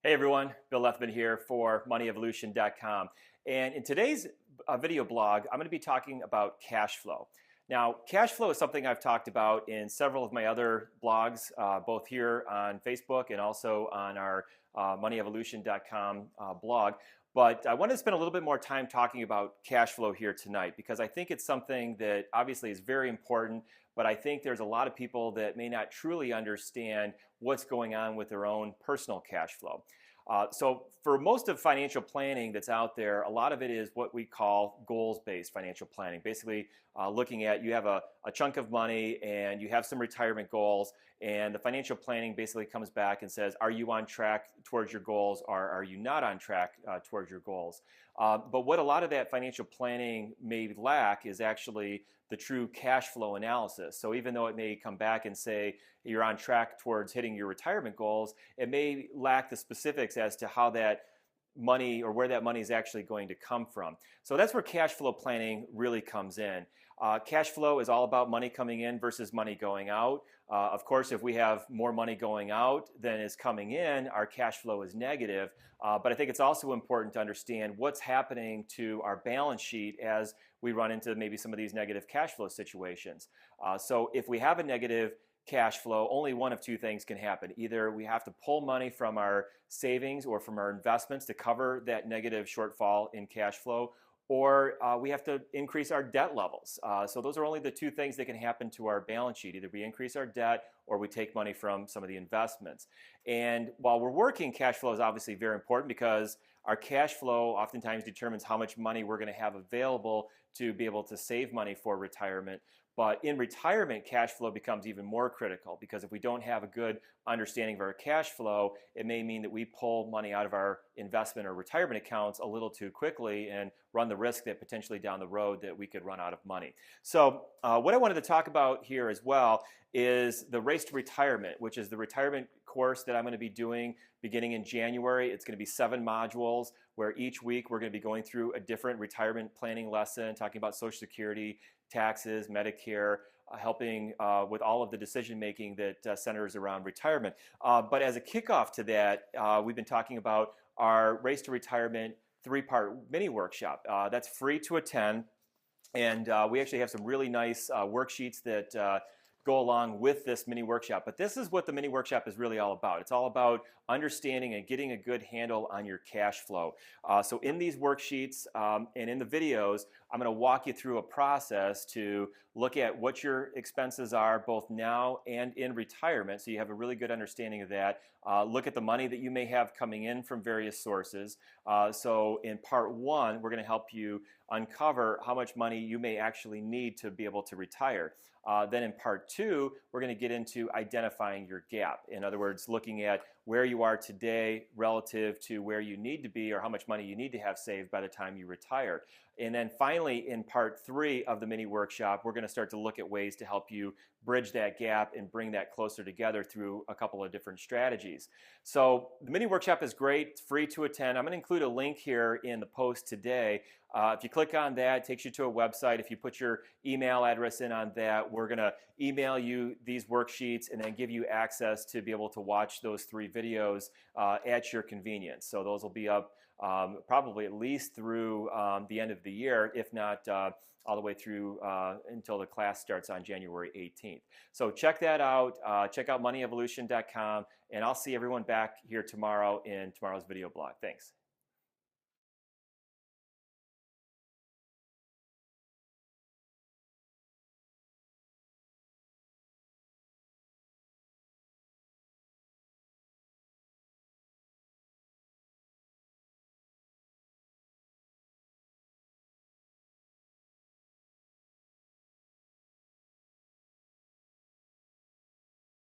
Hey everyone, Bill Lethman here for MoneyEvolution.com. And in today's video blog, I'm going to be talking about cash flow. Now, cash flow is something I've talked about in several of my other blogs, both here on Facebook and also on our MoneyEvolution.com blog. But I wanted to spend a little bit more time talking about cash flow here tonight because I think it's something that obviously is very important, but I think there's a lot of people that may not truly understand what's going on with their own personal cash flow. So for most of financial planning that's out there, a lot of it is what we call goals-based financial planning. Basically, looking at you have a chunk of money and you have some retirement goals, and the financial planning basically comes back and says, are you on track towards your goals or are you not on track towards your goals? But what a lot of that financial planning may lack is actually the true cash flow analysis. So even though it may come back and say you're on track towards hitting your retirement goals, it may lack the specifics as to how that money or where that money is actually going to come from. So that's where cash flow planning really comes in. Cash flow is all about money coming in versus money going out. Of course, if we have more money going out than is coming in, our cash flow is negative. But I think it's also important to understand what's happening to our balance sheet as we run into maybe some of these negative cash flow situations. So if we have a negative cash flow, only one of two things can happen. Either we have to pull money from our savings or from our investments to cover that negative shortfall in cash flow, or we have to increase our debt levels. So those are only the two things that can happen to our balance sheet. Either we increase our debt or we take money from some of the investments. And while we're working, cash flow is obviously very important because our cash flow oftentimes determines how much money we're going to have available to be able to save money for retirement. But in retirement, cash flow becomes even more critical because if we don't have a good understanding of our cash flow, it may mean that we pull money out of our investment or retirement accounts a little too quickly and run the risk that potentially down the road that we could run out of money. So what I wanted to talk about here as well is the Race to Retirement, which is the retirement course that I'm going to be doing beginning in January. It's going to be 7 modules where each week we're going to be going through a different retirement planning lesson, talking about Social Security, taxes, Medicare, helping with all of the decision making that centers around retirement. But as a kickoff to that, we've been talking about our Race to Retirement 3-part mini workshop. That's free to attend, and we actually have some really nice worksheets that go along with this mini workshop. But this is what the mini workshop is really all about. It's all about understanding and getting a good handle on your cash flow. So in these worksheets and in the videos, I'm going to walk you through a process to look at what your expenses are both now and in retirement, so you have a really good understanding of that. Look at the money that you may have coming in from various sources. So in part 1, we're going to help you uncover how much money you may actually need to be able to retire. Then in part 2, we're going to get into identifying your gap. In other words, looking at where you are today relative to where you need to be or how much money you need to have saved by the time you retire. And then finally, in part 3 of the mini workshop, we're going to start to look at ways to help you bridge that gap and bring that closer together through a couple of different strategies. So the mini workshop is great. It's free to attend. I'm going to include a link here in the post today. If you click on that, it takes you to a website. If you put your email address in on that, we're going to email you these worksheets and then give you access to be able to watch those 3 videos at your convenience. So those will be up probably at least through the end of the year, if not all the way through until the class starts on January 18th. So check that out. Check out MoneyEvolution.com, and I'll see everyone back here tomorrow in tomorrow's video blog. Thanks.